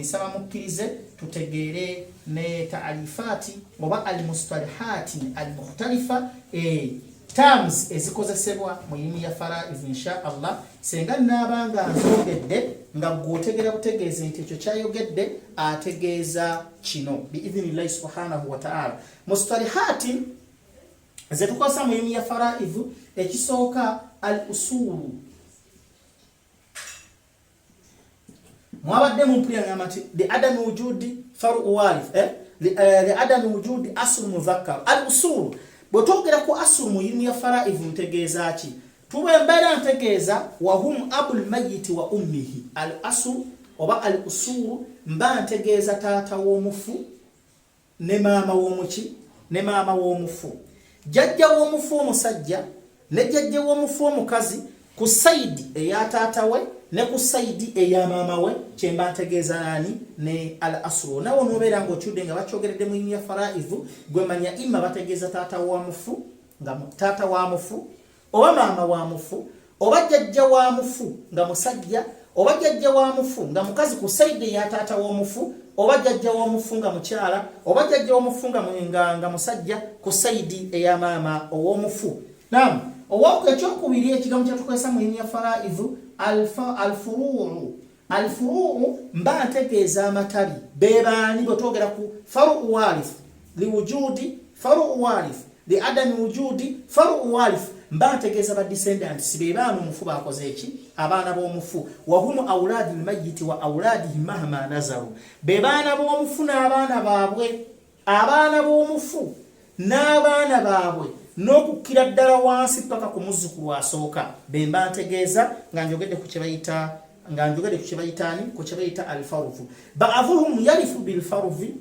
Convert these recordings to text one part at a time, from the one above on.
Saba mukkirize tutegeere ne ta'alifati oba al-mustalihati al-mukhtalifa terms ezikozesebwa mu yimi ya faraiz insha Allah senga nabanga nzogedde nga gwotegera butegeeze nti ekyo kyayogedde ategeeza kino biidhnillahi subhanahu wa ta'ala. Mustalihati zetukosa mu yimi ya faraiz ekisooka al-usulu mwabadde mumpulira ngamati li adam wujudi faru warith li adam wujudi asl mudhakkar al-usul botogera ku asl mu yimi ya faraiz ntegeeza ki tube mbera ntegeeza wa hum abul mayyit wa ummihi al-asl oba al-usul mba ntegeeza taata w'omufu ne maama w'omuki ne maama w'omufu jajja w'omufu omusajja ne jajja w'omufu omukazi ku saidi eya taata we ne ku saidi eya maama we kyemba ntegeeza nani ne al-aslu nawo nobeera ng'okyudde nga bakyogeredde mu yimi ya faraizu gwe manya imma bategeeza taata wa mufu nga taata wa mufu oba maama wa mufu oba jjajja wa mufu nga musajja oba jjajja wa mufu nga mukazi ku saidi eya taata w'omufu oba jjajja w'omufu nga mukyala oba jjajja w'omufu nga musajja ku saidi eya maama ow'omufu. Naam, owako ekyokubiri ekigambo kyatukozesa mu yimi ya faraizu al-furuu mba ntegeeza amatabi bebaani bwetwogera ku faru warith liwujudi faru warith li adami wujudi faru warith mba ntegeeza ba descendants bebaana omufu bakoze eki abaana b'omufu wa hum awladi al-mayyit wa awladihim mahma nazaru bebaana b'omufu n'abaana baabwe abaana b'omufu n'abaana baabwe n'okukkira ddala wansi paka ku muzzukulu asooka bemba ntegeeza nga njogedde ku kye bayita al-farudhu ba'dhuhum yarifu bil-farudhi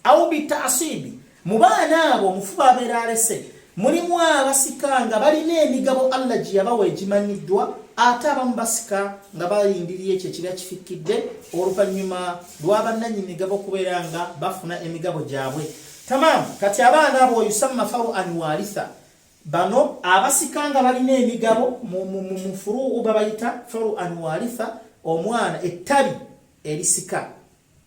aw bita'sibi mu baana abo omufu babeera alese mulimu abasika nga balina emigabo Allah gye yabawa egimanyiddwa ate abamu basika nga balindiriye ekyo ekiba kifikidde oluvannyuma lw'abannannyini migabo okubeera nga bafuna emigabo gyabwe. Tamam, kati abaana abo yusamma faru anwaritha bano abasikanga balina emigabo mu furu babayita faru anwaritha omwana ettabi erisika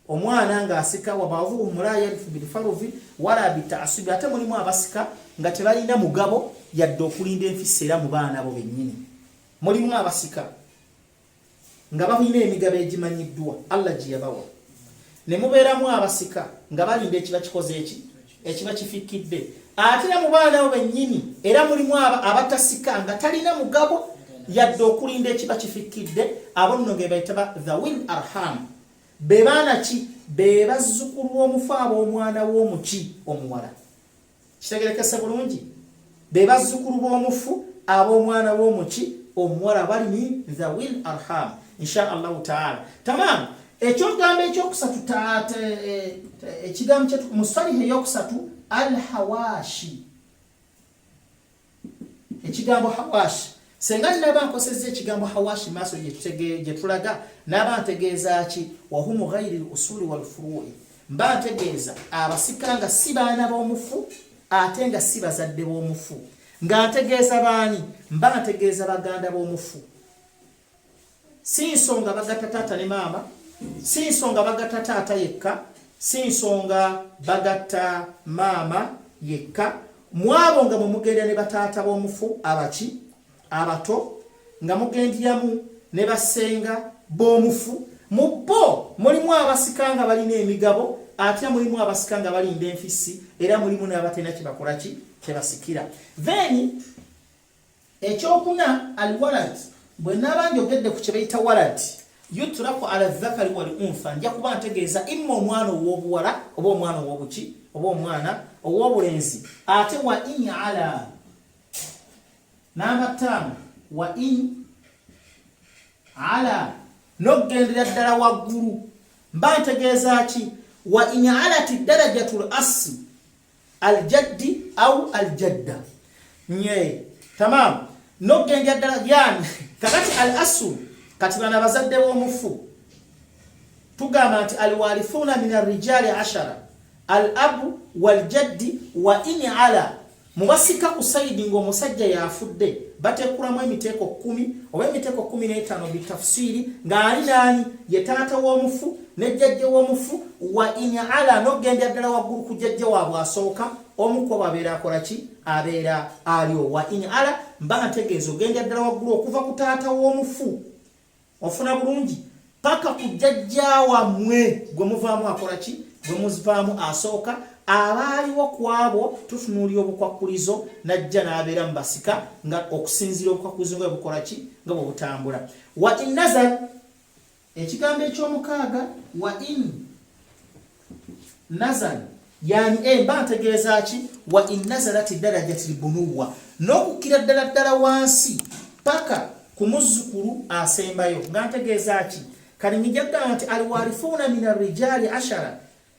omwana nga asika wa bavu mulaya bil faruvi wala bitasubi ate mulimu abasika nga tebalina mugabo yadde okulinda enfisi era mu baana abo bennyini mulimu abasika nga balina emigabo egimanyiddwa Allah gye yabawa ne mubeeramu abasika nga balinda ekiba kikoze ekiba kifikidde ate mu baana abo bennyini era mulimu abatasika nga talina mugabo yadde okulinda ekiba kifikidde abo nno ge bayita dhawil arham be baana ki be bazzukulu b'omufu ab'omwana w'omuki omuwala kitegerekese bulungi be bazzukulu b'omufu ab'omwana w'omuki omuwala bali ni dhawil arham insha Allah taala. Tamam, ekyogamba ekyokusatu ekigambo kyatu musalihi eyokusatu al-hawashi ekigambo hawashi senga naba nkosezza ekigambo hawashi maaso gye tulaga naba ntegeeza ki wahumu ghayri al-usuli wal-furu'i mba ntegeeza abasikanga si baana b'omufu ate nga si bazadde b'omufu nga ntegeeza baani mba ntegeeza baganda b'omufu si nsonga bagatta taata ne maama si nsonga bagatta taata yekka si nsonga bagatta maama yekka mwabo nga mugenda ne bataata b'omufu abaki abato nga mugendyamu ne basenga b'omufu mu bo mulimu abasikanga balina emigabo ate mulimu abasikanga balinda enfisi era mulimu n'abatena kibakola ki kyebasikira. Then ekyokuna al-walad bwe naba njogedde ku kye bayita walad yutraku ala dhakari wal unfa nja kuba ntegeeza imma omwana ow'obuwala oba omwana ow'obuki oba omwana ow'obulenzi ate wa in ala namba 5 wa in ala nogendera ddala waggulu mba ntegeeza ki wa in alati darajatul asli aljaddi au aljadda nye. Tamam, nogendera ddala yani kakati al aslu kati bana bazadde b'omufu tugamba nti alwarithuna min arrijali 10 al-abu wal-jaddi wa in ala mubasika ku saidi ng'omusajja yafudde batekulamu emiteeko 10 oba emiteeko 15 bitafsiri ng'ali nani ye taata w'omufu ne jjajja w'omufu wa in ala n'ogenda ddala waggulu ku jjajja waabwe asooka omu ku abeera akola ki abeera aliwo wa in ala mba ntegeeza ogenda ddala waggulu okuva ku taata w'omufu ofuna bulungi paka ku jjajja wammwe gwe muvaamu akola ki gwe muzivaamu asooka abaaliwo ku abo tutunuulira obukwakkulizo najja n'abeera mu basika nga okusinziira obukwakkulizo nga bukola ki nga bwe butambula wa in nazal ekigambo eky'omukaaga wa in nazal yani mba ntegeeza ki wa in nazalati darajati lbunuwa n'okukkira ddala wansi paka ku muzzukulu asembayo nga ntegeeza ki kali nijagamba nti alwarithuna min arrijali 10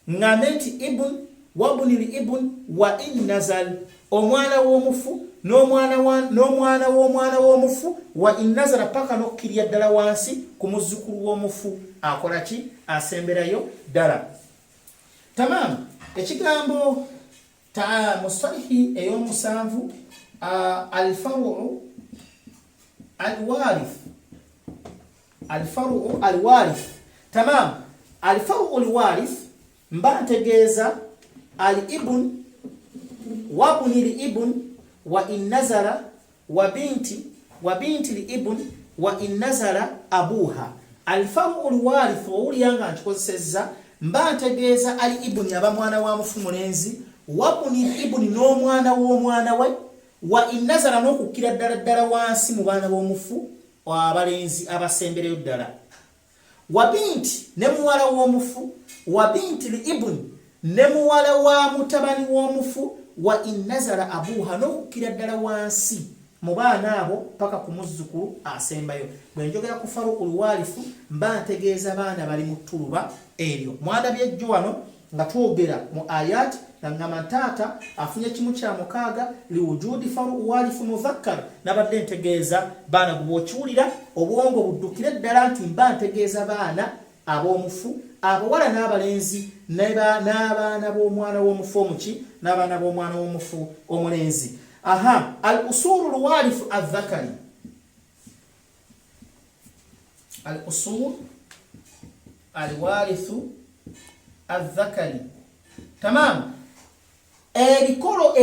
ng'ambe nti ibn wabunil ibn wa in nazal omwana w'omufu n'omwana w'omwana w'omufu wa in nazala paka n'okkirya ddala wansi ku muzzukulu w'omufu akola ki asemberayo ddala tamamu ekigambo musalihi ey'omusanvu alfaru alwarith tamamu alfaru alwarith mba ntegeeza al ibn wabunil ibn wa in nazala wa binti li ibn wa in nazala abuha alfaru alwarith owulira nkikozesezza mba ntegeeza ali ibuni aba mwana wa mufu mulenzi wabunil ibuni n'omwana w'omwana we wa in nazala n'okukkira ddala wansi mu baana b'omufu abalenzi abasembereyo ddala wa binti ne muwala w'omufu wa binti li ibuni ne muwala wa mutabani w'omufu wa in nazala abuha n'okukkira ddala wansi mu baana abo paka ku muzzukulu asembayo bwe njogera ku faru ulwarifu mba ntegeeza baana bali mu ttuluba eryo mwandabye wano nga twogera mu ayat nga taata afunye kimu kya mukaaga liwujudi faru ulwarifu mudhakkar nabadde ntegeeza baana gubwokiwulira obwongo buddukire ddala nti mba ntegeeza baana ab'omufu abawala n'abalenzi n'abaana b'omwana w'omufu omuki n'abaana b'omwana w'omufu omulenzi aha al usulu alwarifu adh-dhakari al usul alwarithu adh-dhakari tamam ebikolo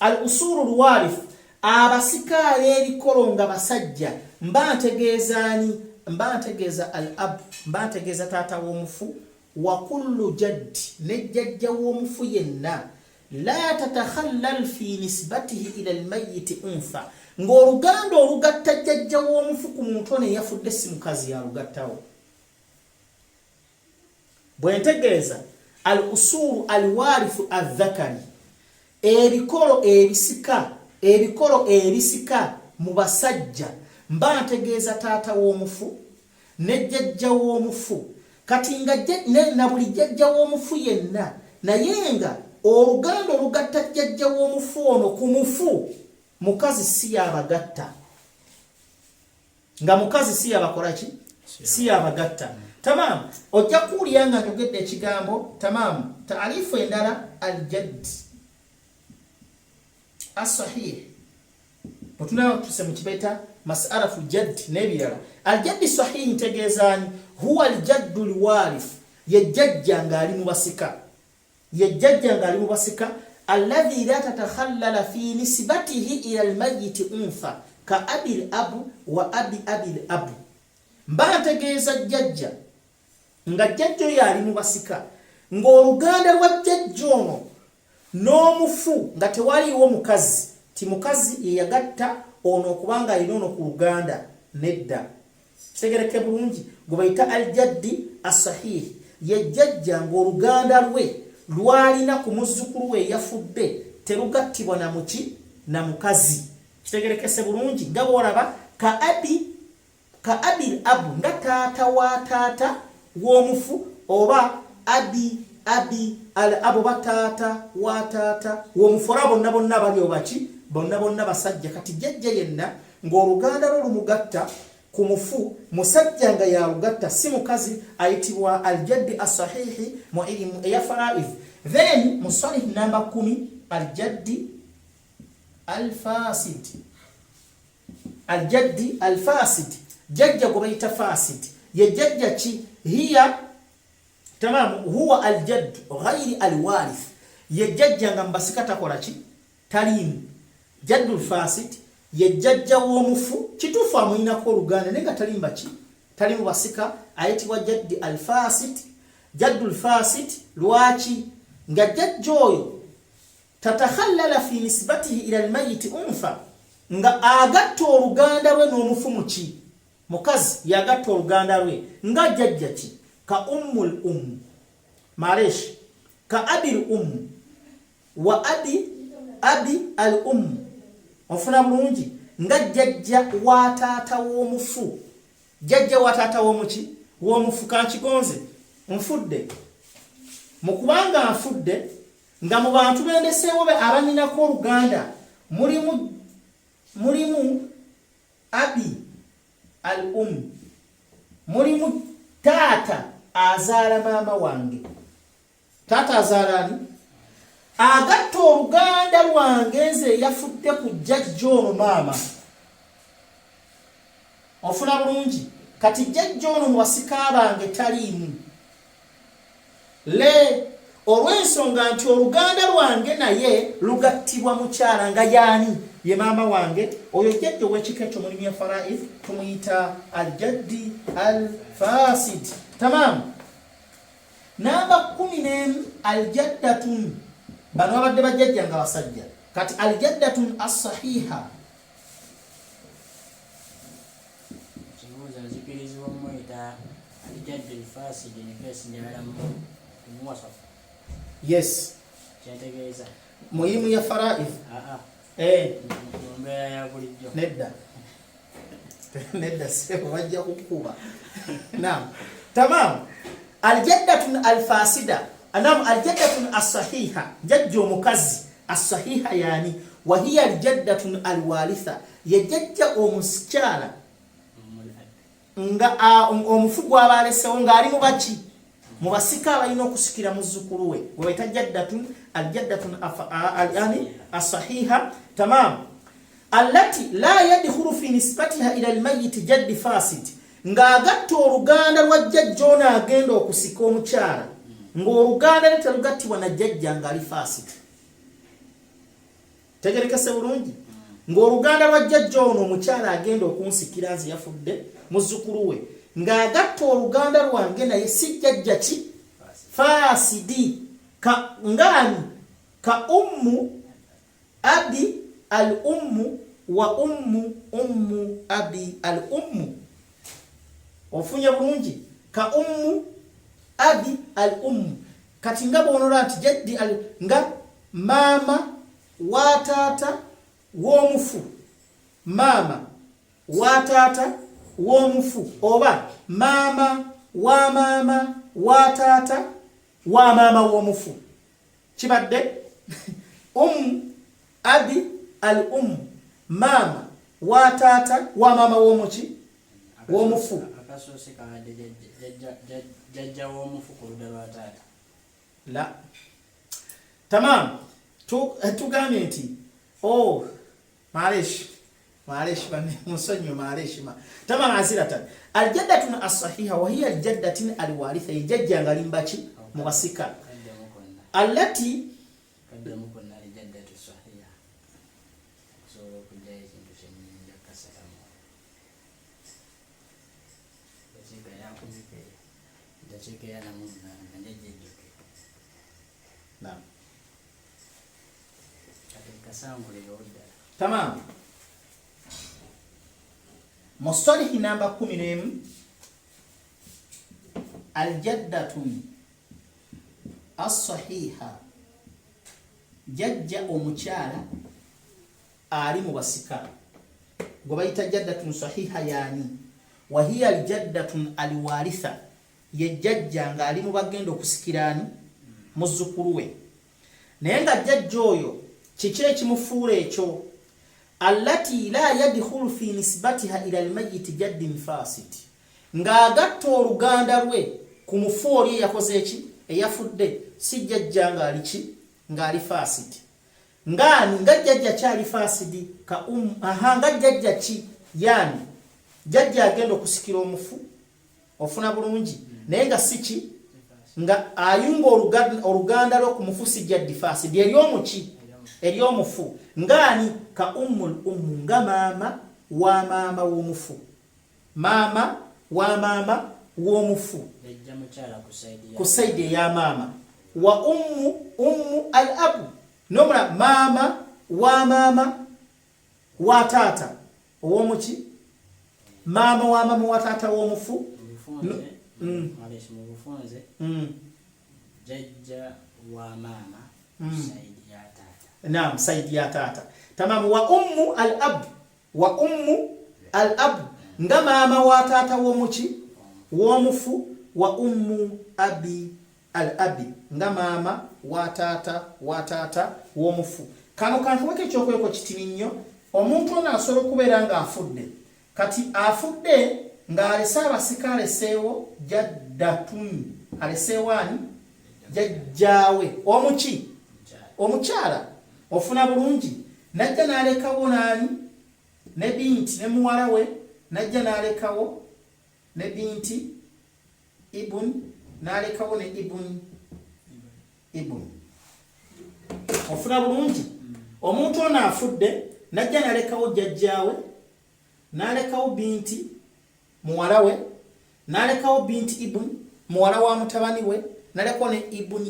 al usul alwarith abasikaali ebikolo nga basajja mba ntegeeza al ab mba ntegeeza taata w'omufu wa kullu jaddi ne jjajja w'omufu yenna la tatakhallal fi nisbatihi ila almayyit unfa ng'oluganda olugatta jjajja w'omufu ku muntu ono eyafudde si mukazi yalugattawo bwe ntegeeza al usulu alwarithu adh-dhakari ebikolo ebisika mu basajja mba ntegeeza taata w'omufu ne jjajja w'omufu kati nga na buli jjajja w'omufu yenna naye nga oluganda olugatta jjajja w'omufu ono ku mufu mukazi si yabagatta nga mukazi si yabakola ki si yabagatta tamamu ojja kuwulira nga njogedde ekigambo tamamu taarifu endala aljadd asahih otunaba tuse mu kibeeta mas'alafu jadd n'ebirala aljaddi sahih ntegeezaani huwa aljaddu lwarith ye jjajja ng'ali mu basika yejjajja ng'ali mu basika alladhi la tatakhallala fi nisbatihi ila almayyiti untha ka abil abu wa abil abu mba ntegeeza jjajja nga jjajja oyo ali mu basika ng'oluganda lwa jjajja ono n'omufu nga tewaliiwo mukazi ti mukazi ye yagatta ono okubanga alina ono ku luganda nedda kitegereke bulungi gwe bayita aljaddi asahih yejjajja ng'oluganda lwe lwalina ku muzzukulu we yafudde terugattibwa na muki na mukazi kitegerekese bulungi nga bwolaba ka abil abu nga taata wa taata w'omufu oba abo bataata wa taata w'omufu olaba bonna bali obaki bonna basajja kati jjajja yenna ng'oluganda lwe lumugatta ku mufu musajja nga yalugatta si mukazi ayitibwa aljaddi asahihi mu ilimu eya faraidh then musalih namba 10 aljaddi الفاسد الجد الفاسد جد قبيت فاسد يجد هي تمام هو الجد غير الوارث يجد ngambasika korachi talim jaddu alfasid yejjajja womufu kitufu amuyina ko Luganda nenga talimba ki talimu basika ayitibwa jaddi alfasid jaddu alfasid lwachi nga jajjoyo tatakhallala fi nisbatihi ila almayit unfa nga agatta oluganda lwe n'omufu muki mukazi yagatta oluganda lwe nga jajja ki ka ummul maresh ka abil wa abi al ofuna bulungi nga jajja wa taata w'omufu jajja wa taata w'omuki w'omufu kankigonze nfudde mukubanga nfudde nga mu bantu bendeseewo be abaninako oluganda mulimu abi al mulimu taata azaala maama wange taata azaala ani agatta oluganda lwange nze yafudde ku jjajja ono maama ofuna bulungi kati jjajja ono mu basika bange taliimu le olw'ensonga nti oluganda lwange naye lugattibwa mukyala nga yaani ye maama wange oyo jjajja ow'ekika ekyo mulimu ya faraid tumuyita aljaddi alfasid tamamu namba 11 aljaddatun bano abadde bajjajja nga basajja kati aljaddatun as-sahiha yes muhimu ya faraid nedda sebo wajja kukuba naam tamam aljaddatun alfasida anam aljaddatun as-sahiha jajjo mukazi as-sahiha yani wa hiya aljaddatun alwalitha yajja omusikyala nga omufugu abalesewo ngaali mubaki mubasika abalina okusikira muzzukulu we webayita jaddatun aljaddatun yani as-sahiha tamam allati la yadkhulu fi nisbatiha ila almayyit jaddi fasid nga agatta oluganda lwa jjajja ono agenda okusika omukyala ng'oluganda ne terugattibwa na jjajja ngaali fasid tegerekese bulungi ng'oluganda lwa jjajja ono omukyala agenda okunsikira nze yafudde muzzukulu we ng'agatta oluganda lwange naye si jjajja ki fasidi ka ngani ka abi al wa abi al ofunye bulungi ka abi al kati nga bonola nti jaddi nga mama wa taata w'omufu mama wa taata w'omufu oba mama wa taata wa mama w'omufu kibadde abi al mama wa taata wa mama w'omuki w'omufu akasose kabadde jajja w'omufu ku ludda lwa taata la tamam tugambye nti معلش بني مسنيو معلش ما تمام عزيرة الجدة الصحيحة وهي الجدة الوارثة يججا غالين باشي مواسكا التي قدمكن الجدة الصحيحة سو كجاي تشني كسلام بسيكا يا كوزيكي دشيكي انا منا نجيجك نعم كسام ليودا تمام مصطلح نمبر 10 الجدة الصحيحة jajja omukyala ali mu basika gwe bayita jaddatun sahiha yani wa hiya aljaddatun alwaritha ye jajja nga ali mu bagenda okusikirani muzzukulu we naye nga jajja oyo kiki ekimufuula ekyo allati la yadkhulu fi nisbatiha ila almayyit jaddin fasid nga agatta oluganda lwe ku mufu oli yakoze eki eyafudde si jajja nga ali ki nga ali fasid ngani ngajjajja kyali fasidi ka ngajjajja ki yani jjajja agenda okusikira omufu ofuna bulungi naye nga siki nga ayunga oluganda lw'okumufu sijjaddi fasidi eri omufu ngani ka nga maama wa maama w'omufu maama wa maama w'omufu ku saidi eya maama wa ummu al-abu nomula maama wa maama wa taata ow'omuki maama wa maama wa taata w'omufu jajja wa mama saidi ya tata naam saidi ya tata tamam wa ummu al-ab nga maama wa taata w'omuki w'omufu wa ummu abi al-abi nga maama wa taata w'omufu kano kantu wake ekyokweko kitini nnyo omuntu ono asobola okubeera ng'afudde kati afudde ng'alese abasika aleseewo jaddatun aleseewo ani jajjaawe omuki omukyala ofuna bulungi najja n'alekawo naani ne binti ne muwala we najja n'alekawo ne binti ibun n'alekawo ne ibun ofuna bulungi omuntu ono afudde najja n'alekawo jajjaawe n'alekawo binti muwala we n'alekawo binti ibun muwala wa mutabani we n'alekawo ne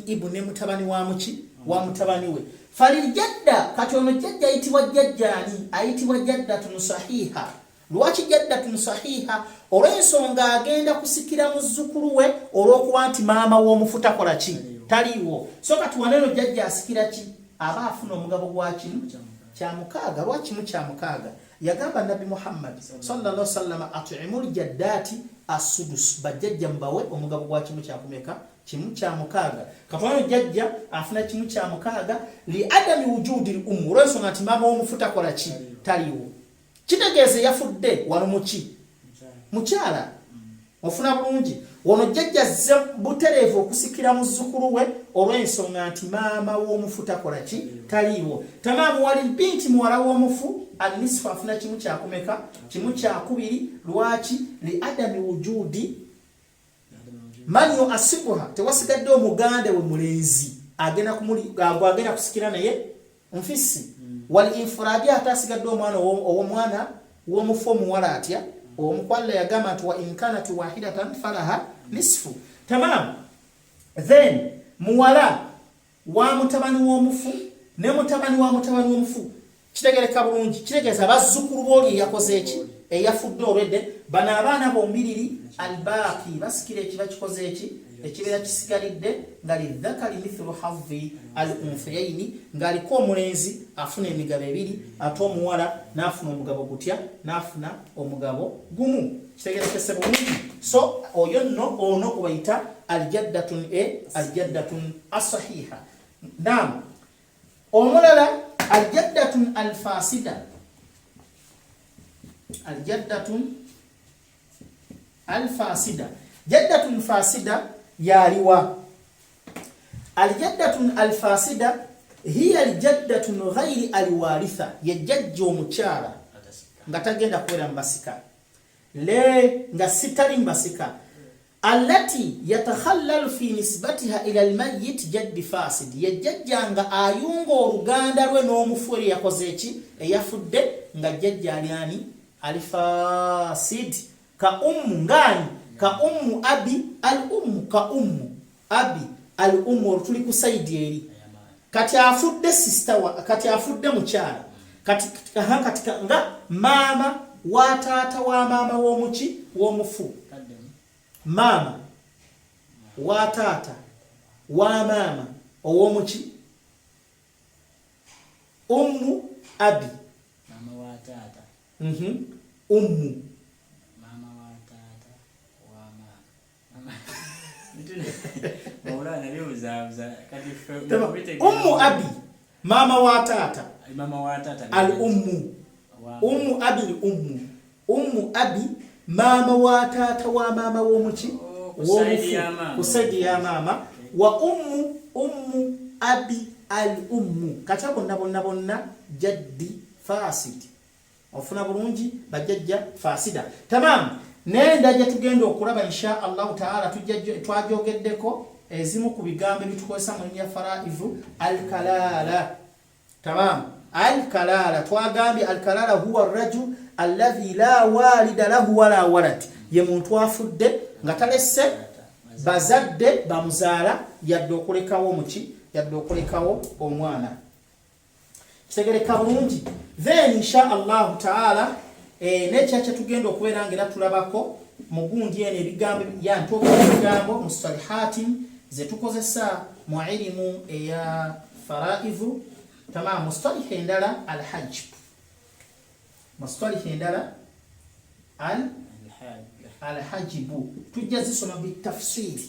ibun ne mutabani wa muki wa mutabani we falil jadda kati ono jajja ayitibwa jajjaani ayitibwa jaddatun sahiha lwaki jaddatun sahiha olw'ensonga agenda kusikira muzzukulu we olw'okuba nti maama w'omufu takola ki taliiwo so kati waneno jajja asikira ki aba afuna omugabo gwa kimu kya mukaaga lwakimu kya mukaaga yagamba nabi Muhammad sallallahu alaihi wasallam at'imul jaddati as-sudus bajjajja mbawe omugabo gwa kimu kya kumeka kimu kya mukaaga katwano jajja afuna kimu kya mukaaga li adami wujudi ummu ati mama w'omufu takola ki taliiwo kitegeeze yafudde wano muki mukyala ofuna bulungi wono jajja zze butereevu okusikira muzzukulu we olw'ensonga nti maama w'omufu takola ki taliiwo tamaamu wali binti muwala w'omufu anisfu afuna kimu kyakumeka kimu kyakubiri lwaki li adami wujudi manyo asibuha tewasigadde omugande we mulenzi agenda kusikira naye nfisi wali infuradi ate asigadde omwana w'omufu omuwala atya omukwalla yagamba nti wa inkanat wahidatan falaha nisfu tamam then muwala wa mutabani w'omufu ne mutabani wa mutabani w'omufu kitegereka bulungi kitegeeza bazzukulu b'oli yakoze eki eyafudde olwedde bano abaana bombiriri albaaki basikira ekiba kikoze eki ekibeera kisigalidde nga lidhakari mithlu hadhi al-unthayaini ng'aliko omulenzi afuna emigabo ebiri ate omuwala n'afuna omugabo gutya n'afuna omugabo gumu kitegerekese bulungi so oyo nno ono kubayita aljaddatun asahiha naam omulala aljaddatun alfasida jaddatun fasida yaliwa aljaddatun alfasida hiya aljaddatun ghairi alwaritha yajjajja omukyala nga tagenda kubeera mbasika le nga sitali mbasika allati yatakhallalu fi nisbatiha ila almayyit jaddi fasid yajjajja nga ayunga oluganda lwe n'omufu eri yakoze eki eyafudde nga jjajja alyani alifasid ka ummu ngani ka ummu abi al-ummu ka ummu abi al-ummu olutuli ku saidi eri kati afudde sister kati afudde mukyala kati nga maama wa taata wa maama w'omuki w'omufu maama wa taata wa maama ow'omuki ummu abi mama wa tata ummu mama wa tata wa mama Maula anabiuza kati ummu abi mama wa tata al ummu ummu abi al ummu abi mama wa tata wa mama w'omuki w'omufu kusaidi ya mama wa ummu abi al-ummu kata bonna jaddi fasid ofuna bulungi bajjajja fasida tamam nenda je tugenda okulaba insha Allah taala twajogeddeko ezimu ku bigambo bitukozesa mu nya faraivu al-kalala tamam al-kalala twagambye al-kalala huwa ar-rajul alladhi la walida lahu wala walad ye muntu afudde nga talesse bazadde bamuzaala yadde okulekawo omwana kitegereka bulungi then insha Allah taala nekyacha tugenda okubeera ngera tulabako mugundi ene ebigambo yantoka ebigambo mustalihatin zetukozesa mu ilmu eya faraivu tamam mustalih endala al-hajj mustalih endala al-hajbu tujja zisoma bitafsiri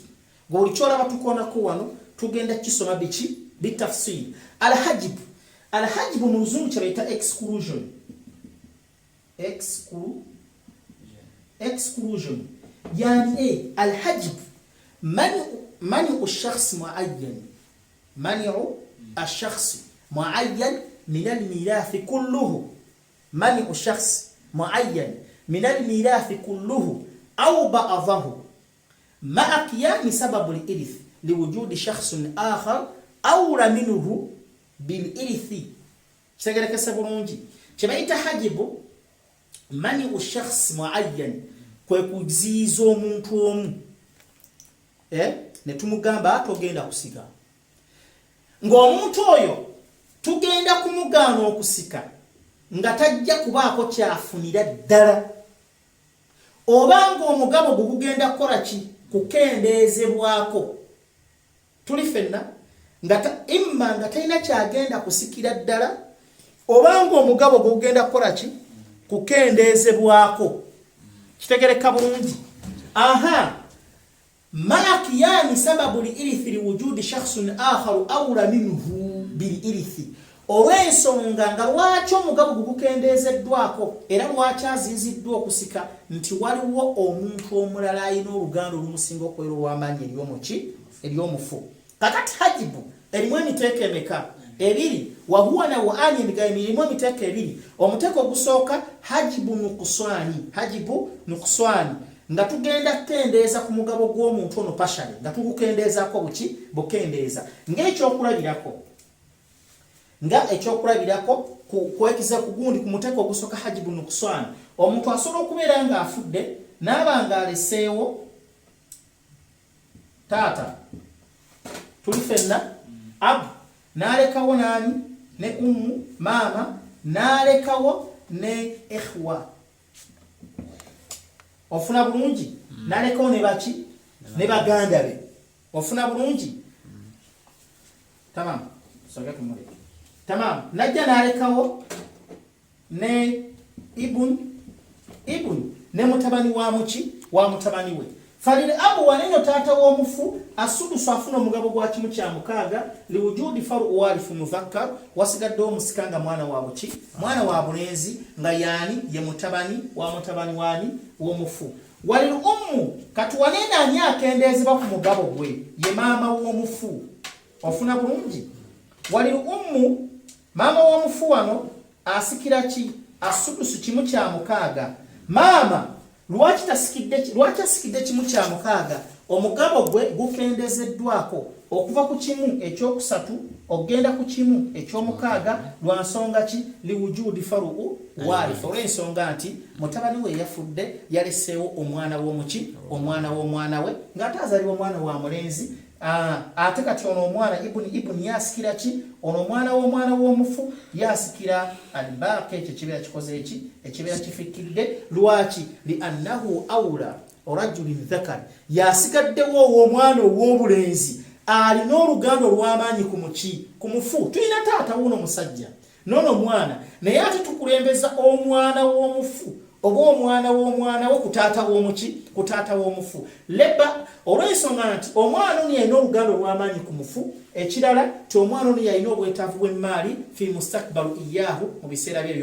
ngolichola batukonako wano tugenda kisoma bichi bitafsiri al-hajbu mu luzungu kyabaita exclusion yani al-hajb منع الشخص معين منع الشخص معين من الميراث كله منع الشخص معين من الميراث كله أو بعضه مع قيام سبب الإرث لوجود شخص آخر أولى منه بالإرث سيقول لك سبرونجي كما حجب منع الشخص معين kwekuzizo omuntu omu ne tumugamba togenda kusika ng'omuntu oyo tugenda kumugaana okusika nga tajja kubaako kyafunira ddala oba ng'omugabo gugenda kukola ki kukendeezebwako tuli ffenna imma nga talina kyagenda kusikira ddala oba ng'omugabo gugenda kukola ki kukendeezebwako kitegereka bulungi مع قيام سبب الإرث لوجود شخص آخر أولى منه بالإرث olw'ensonga nga lwaki omugabo gugukendeezeddwako era lwaki aziiziddwa okusika nti waliwo omuntu omulala alina oluganda olumusinga okwera olw'amaanyi ery'omufu kakati hajibu erimu emiteeko emeka ebiri wahuwa na waani emigayo mirimu emiteeko ebiri omuteeko ogusooka hajibu nukuswani nga tugenda kukendeeza ku mugabo gw'omuntu ono pashale nga tugukendeezako bukendeeza ng'ekyokulabirako kwekiza ku gundi ku muteeko ogusooka hajibu nukuswani omuntu asobola okubeera ng'afudde n'aba ng'aleseewo taata tuli ffenna abu n'alekawo naani ne ummu maama n'alekawo ne ikhwa ofuna bulungi n'alekawo ne baki ne baganda be ofuna bulungi tamam soge kumule tamam najja n'alekawo ne ibun ne mutabani wa mutabani we falil abu waneno taata w'omufu asudusu afuna omugabo gwa kimu kya mukaaga liwujudi faru warifu muzakkar wasigaddewo omusika nga mwana wa bulenzi nga yaani ye mutabani wani w'omufu walil ummu kati wanene ani akendeezebwa ku mugabo gwe ye maama w'omufu ofuna bulungi walil ummu maama w'omufu wano asikira ki asudusu kimu kya mukaaga maama lwaki asikidde kimu kya mukaaga omugabo gwe gukendeezeddwako okuva ku kimu ekyokusatu okgenda ku kimu ekyomukaaga lwa nsonga ki liwujudi faru warifu olw'ensonga nti mutabani we yafudde yaleseewo omwana w'omwana we ng'ate azaalibwa omwana wa mulenzi ate kati ono omwana ibuni yasikira ki ono omwana w'omufu yasikira albaaqi ekyo kibeera kikoze eki ekibeera kifikkiridde lwaki liannahu awla orajulin dhakar yasigaddewo ow'omwana ow'obulenzi alina oluganda olw'amaanyi ku mufu tulina taata wuno musajja noono mwana naye ate tukulembeza omwana w'omufu oba omwana w'omwana we ku taata w'omufu leba olw'ensonga nti omwana ono yalina oluganda olw'amaanyi ku mufu ekirala ti omwana ono yalina obwetaavu bw'emmaali fi mustakbalu iyaahu mu biseera bye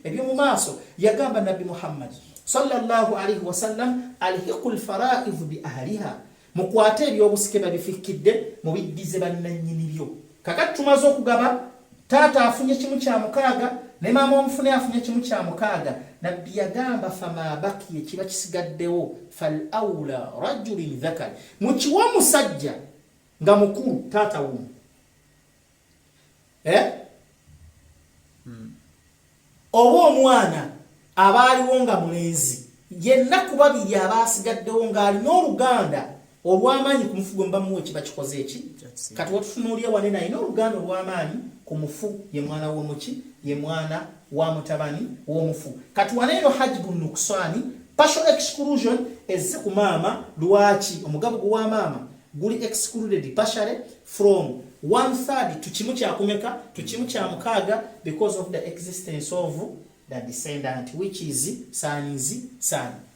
eby'omu maaso yagamba nabbi Muhammad sallallahu alaihi wasallam alhiqu lfaraidu bi ahliha mukwate ebyobusike babifikidde mubiddize bannannyini byo kakati tumaze okugaba taata afunye kimu kya mukaaga ne maama omufune afunye kimu kya mukaaga nabbi yagamba fama bakiye kiba kisigaddewo fal awla rajulin dhakari mukiwa musajja nga mukulu taata wumu oba omwana abaaliwo nga mulenzi yenna ku babiri abaasigaddewo ng'alina oluganda olw'amaanyi ku mufu gwe mubamuwa ekiba kikoze eki kati watutunuulye wane naye n'oluganda olw'amaanyi ku mufu ye mwana w'omuki ye mwana wa mutabani w'omufu kati wane eno hajibu nukuswani partial exclusion ezze ku maama lwaki omugabo gwa maama guli excluded partially from 1/3 to kimu kyakumeka to kimu kya mukaaga because of the existence of the descendant which is son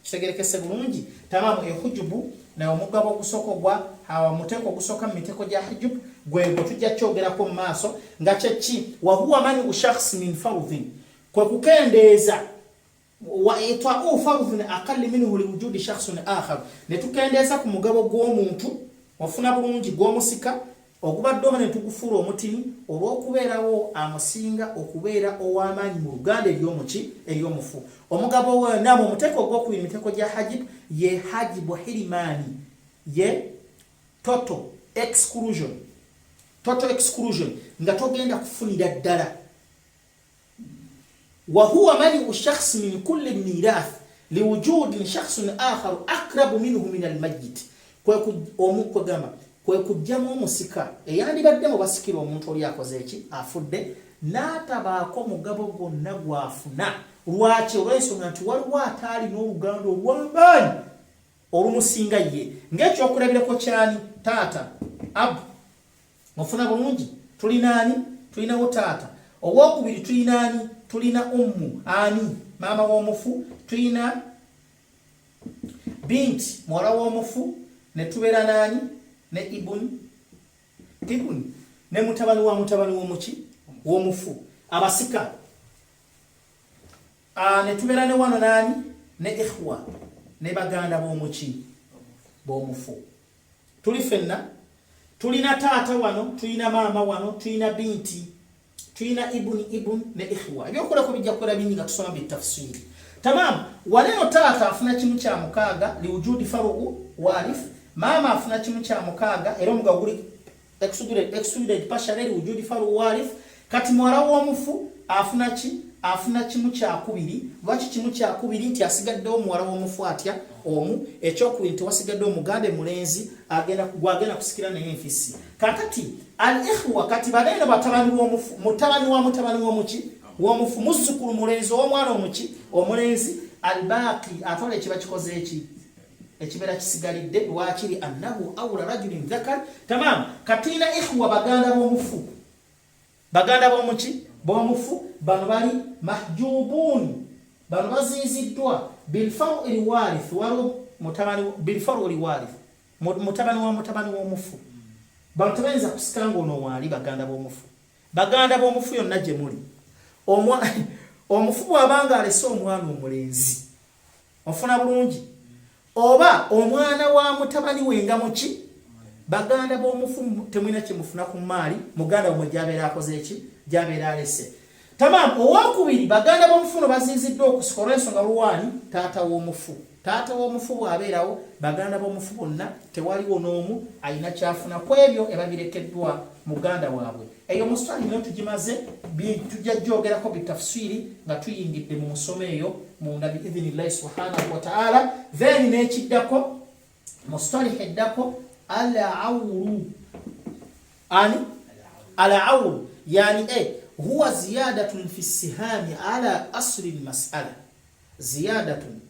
kitegerekese bulungi tamamu ehujubu na omugabo ogusooka gwa hawa muteko ogusooka mu miteko gya hujub gwego tujja kyogerako mu maaso nga kyeki wahuwa mani ushakhs min fardhin kwe kukendeeza wa itwa'u fardhin aqall minhu liwujudi shakhsun akhar ne tukendeeza ku mugabo gw'omuntu ofuna bulungi gw'omusika ogubaddeho ne tugufuula omutini olw'okubeerawo amusinga okubeera ow'amaanyi mu luganda ery'omufu omugabo wenamo omuteeko ogw'okubiri miteko gya hajib ye hajibu hirimaani ye total exclusion nga togenda kufunira ddala wahuwa mani shakhs min kulli mirath liwujudi shakhsun akharu akrabu minhu min almayyit kwegamba kwe kujjamu omusika eyandibadde mu basikira omuntu oli akoze eki afudde n'atabaako mugabo gwonna gwafuna lwaki olw'ensonga nti waliwo ataali n'oluganda olw'amaanyi olumusinga ye ng'ekyokulabirako kyani taata abu mufuna bulungi tulinaani tulinawo taata owokubiri tulinaani tulina ummu ani maama w'omufu tulina binti muwala w'omufu ne tubeera naani ne ibun ne mutabani w'omuki w'omufu abasika ne tubeera ne wano naani ne ikhwa ne baganda b'omufu tuli fenna tulina taata wano tulina maama wano tulina binti tulina ibun ne ikhwa ebyokulako bijja kukola bingi nga tusoma bitafsiri tamam waleno taata afuna kimu kya mukaaga liwujudi faru warif maama afuna kimu kya mukaaga era omugabo guli excluded partially liwujudi faru warif kati mwala w'omufu afuna kimu kya kubiri lwaki kimu kya kubiri nti asigaddewo muwala w'omufu atya omu ekyokubiri nti wasigaddewo mugande mulenzi gwagenda kusikira naye enfisi kakati al ikhwa kati baleeno batabani w'omufu mutabani w'omufu muzzukulu mulenzi ow'omwana omulenzi albaqi atwala ekiba kikoze eki ekibeera kisigalidde lwakiri annahu awla rajulin dhakar tamam katina ikhwa baganda b'omufu bano bali mahjubun bano baziziddwa bilfaru liwarith walo mutabani bilfaru liwarith mutabani w'omufu bano tebayinza kusikanga ono waali baganda b'omufu yonna gye muli omufu bw'abanga alese omwana omulenzi ofuna bulungi oba omwana wa mutabani wenga muki baganda b'omufu temwina kyemufuna ku maali muganda wamwe gyabeera akoze eki gyabeera alese tamam owokubiri baganda b'omufu no baziziddwa okusikola ensonga lwani taata w'omufu bw'abeerawo baganda b'omufu bonna tewaliwo n'omu alina kyafuna ku ebyo ebabirekeddwa muganda waabwe eyo musitali nyo tugimaze tujja gyogerako bitafsiri nga tuyingidde mu musomo eyo munda biidhinillahi subhanahu wa ta'ala then n'ekiddako musitali heddako al-awlu yani huwa ziyadatun fi sihami ala asli al-mas'ala ziyadatun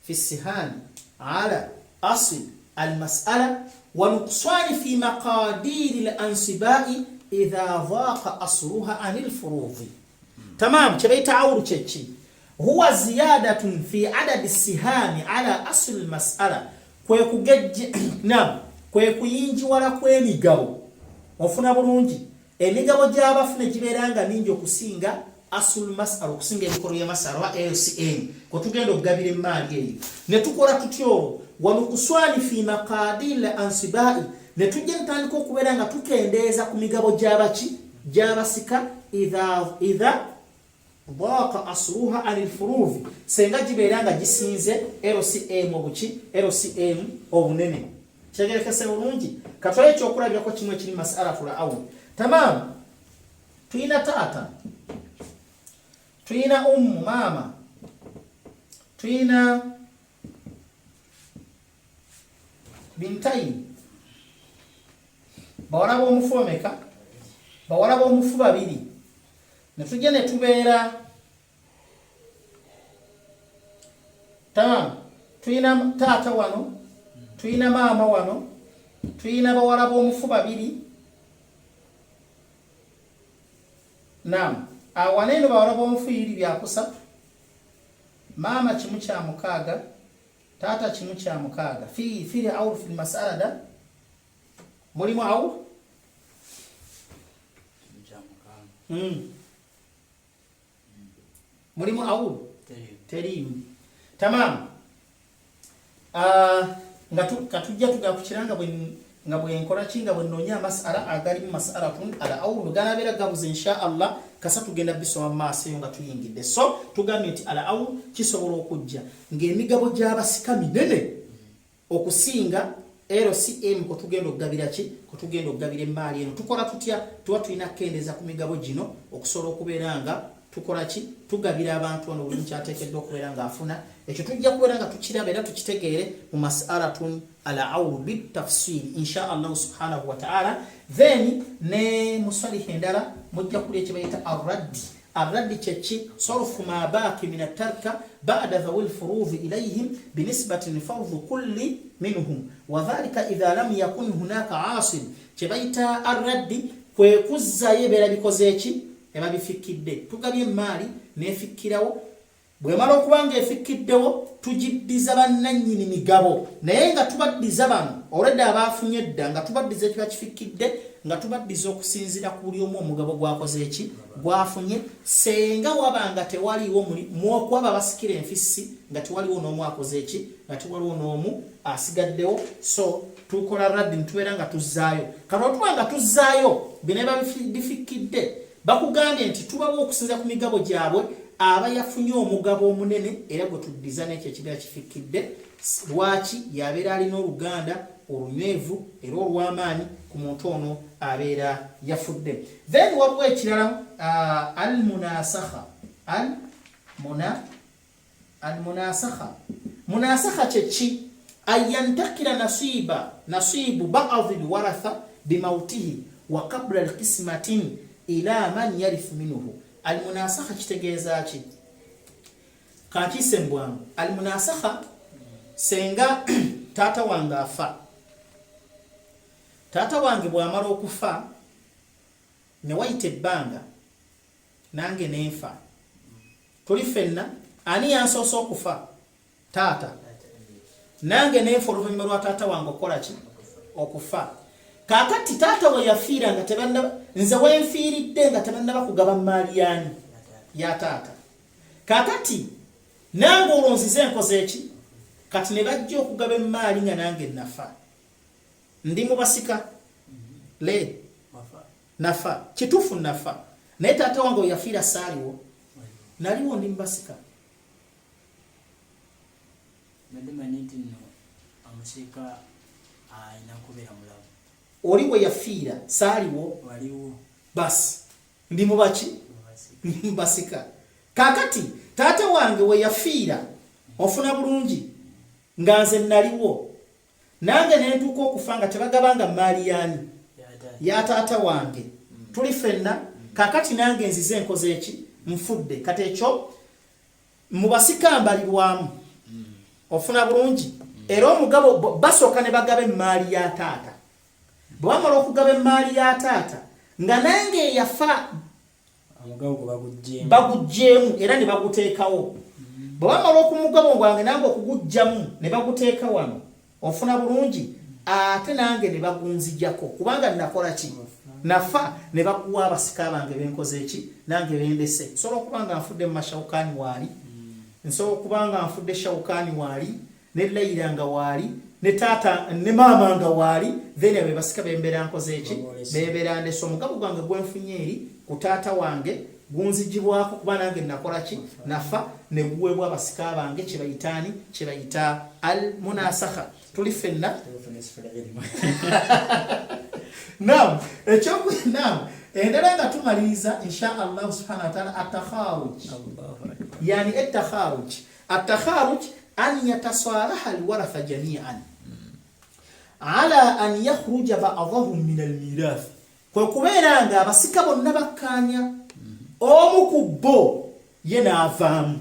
في السهام على أصل المسألة ونقصان في مقادير الأنصباء إذا ضاق أصلها عن الفروض تمام كبي تعور تشي هو زيادة في عدد السهام على أصل المسألة كويكو نعم كويكو ينجي ولا كويني غاو وفنا برونجي emigabo gy'abafuna gibeeranga mingi okusinga asul mas'ala okusinga ebikolo y'amasala wa LCN ko tugenda okugabira emaali eyo ne tukola tutyo wanukuswani fi maqadir ansibai ne tujja ntandika okubeera nga tukendeeza ku migabo gy'abasika idha daqa asruha anil furuvi senga gibeera nga gisinze LCM obunene kyegerekese bulungi katwale ekyokulabirako kimu ekiri masalatul awwal tamam tuyina taata tuyina maama tuyina bintayi bawala b'omufu bameka bawala b'omufu babiri ne tujja ne tubeera tamam tuyina taata wano tuyina maama wano tuyina bawala b'omufu babiri naam awaneeno bawala b'omufu yiri byakusatu maama kimu kya mukaaga taata kimu kya mukaaga firi awul fil masala da mulimu awul mulimu awul terimu tamam katujja tugakukiranga nga bwenkola kinga bwennoonya amasala agalimu masala ala awul ganabeera gabuze insha allah kasa tugenda bisoma maaso eyo nga tuyingidde so tugambye nti ala awul kisobola okujja ng'emigabo gy'abasika minene okusinga LCM kutugenda okugabira kutugenda okugabira emaali eno tukola tutya tuba tulina kukendeeza ku migabo gino okusobola okubeera nga tukola tugabira abantu wano buli kyateekeddwa okubeera ng'afuna ekyo tujja kubeera nga tukiraba era tukitegeere mu mas'alatun ala awul bitafsiri insha allah subhanahu wa ta'ala then ne musalihi endala mujja kuli ekibayita arraddi kyeki sorfu ma baaki min attarka ba'da dhawi lfuruudhi ilayhim binisbati lfardu kulli minhum wadhalika idha lam yakun hunaka aasib kyebayita arraddi kwe kuzzayo ebeera bikoze eki eba bifikidde tugabye emaali nefikkirawo bwemala okuba nga efikkiddewo tugiddiza bannannyini migabo naye nga tubaddiza bano olwedde abaafunye edda nga tubaddiza ekiba kifikkidde nga tubaddiza okusinziira ku buli omu omugabo gwakoze eki gwafunye senga wabanga tewaliwo mwokwaba basikira enfisi nga tewaliwo n'omu akoze eki nga tewaliwo n'omu asigaddewo so tukola raddi nitubeera nga tuzzaayo kati otuba nga tuzzaayo bineba bifikkidde bakugambye nti tubawo okusinza ku migabo gyabwe aba yafunye omugabo omunene era gwe tuddiza n'ekyo ekibeera kifikkidde lwaki yabeera alina oluganda olunywevu era olw'amaanyi ku muntu ono abeera yafudde then waliwo ekirala almunasakha kyeki ayantakira nasibu ba'dhi lwaratha bimautihi wa qabla alqismatin ila man yarifu minhu almunasakha kitegeeza ki kakisembwangu almunasakha senga taata wange afa taata wange bw'amala okufa ne wayita ebbanga nange nenfa tuli ffenna ani yansoose okufa taata nange nenfa oluvannyuma lwa taata wange okukola ki okufa kakati taata we yafiira nga tebannaba nze wenfiiridde nga tebannaba kugaba maali yaani ya taata kakati nange olwo nzize enkoze eki kati ne bajja okugaba emaali nga nange nafa ndi mu basika le nafa kituufu nafa naye taata wange we yafiira saaliwo naliwo ndi mu basika oli we yafiira saaliwo basi ndi mu baki ndi mu basika kakati taata wange we yafiira ofuna bulungi nga nze naliwo nange nentuuka okufa nga tebagabanga maali yaani ya taata wange tuli ffenna kakati nange nzize enkoze eki nfudde kati ekyo mu basika mbalibwamu ofuna bulungi era omugabo basooka ne bagaba emaali ya taata bwe bamala okugaba emaali ya taata nga nange yafa bagugjeemu era ne baguteekawo bwe bamala okumugabo gwange nange okugugjamu ne baguteeka wano ofuna bulungi ate nange ne bagunzijjako kubanga nakola ki nafa ne bakuwa abasika bange benkoze eki nange bendese nsobola okuba nga nfudde mu mashawukaani waali nsobola okuba nga nfudde shawukaani waali ne layira nga waali ne taata ne maama nga waali then abe basika bembera nkoze eki bebera ndese omugabo gwange gwenfunye eri ku taata wange gunzijibwako kuba nange nakola ki nafa ne guwebwa abasika bange kibayitani kibayita al munasakha tuli fenna naam ekyoku naam endala nga tumaliriza insha Allah subhanahu wa ta'ala at-takharuj yani at-takharuj at-takharuj an yatasalaha al-waratha jami'an ala an yakhruja ba'dhum min al-mirath kwa kubeera nga abasika bonna bakkanya omu ku bo ye naavaamu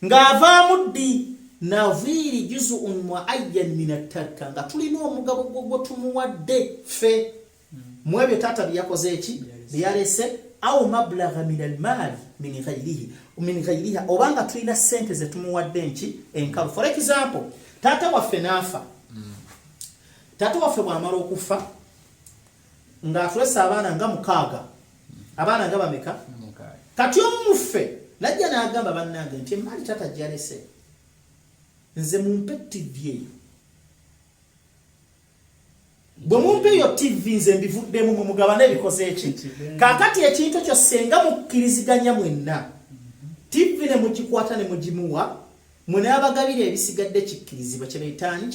ng'avaamu ddi naviri juz'un muayyan min at-tarka nga tulina omugabo gwo tumuwadde ffe mu ebyo taata byakoze eki byalese au mablagha min al-mal min ghayrihi obanga tulina sente ze tumuwadde nki enkalu. For example taata waffe naafa, taata waffe bw'amala okufa ng'atulese abaana nga 6, abaana nga bameka kati omuffe najja n'agamba bannange nti emmali taata gyalese nze mumpe TV eyo, bwe mumpe eyo TV nze mbivuddemu mu mugabane ebikoze eki kaakati ekintu ekyo senga mukkiriziganya mwenna TV ne mugikwata ne mugimuwa mwene abagabire ebisigadde kikkirizibwa kye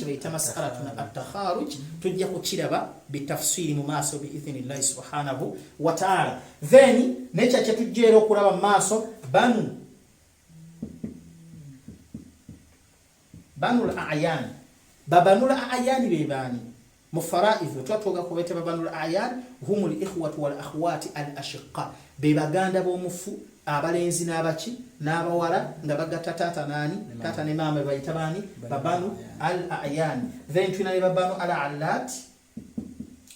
bayita masalatuna at-takharuj tujja kukiraba bitafsiri mu maaso biidhnillahi subhanahu wa ta'ala. Then nekya kye tujja era okulaba mu maaso banul a'yan. Babanul a'yan be bani mu fara'idh twatoga kubeta babanul a'yan humul ikhwatu wal akhwati al ashqa be baganda b'omufu abalenzi n'abaki n'abawala nga bagatta taata nani taata ne maama bayita bani babanu al a'yan. Then tuna ne babanu al allat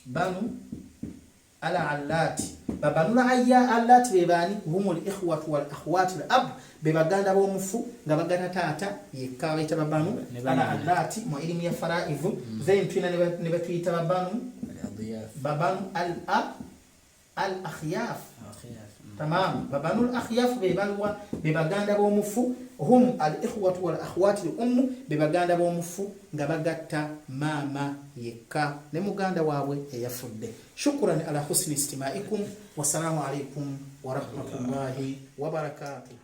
banu al allat babanu allat be bani humul ikhwatu wal akhwati al ab be baganda b'omufu nga bagatta taata yekka bayita babanu al allat mu ilimi ya fara'idh. Then tuna ne batuyita babanu al akhyaf tamam babanul akhyaf be baganda b'omufu hum al ikhwatu wal akhwati al umm be baganda b'omufu nga bagatta maama yekka ne muganda waabwe eyafudde. Shukran ala husni istimaikum wa salamu alaykum wa rahmatullahi wa barakatuh.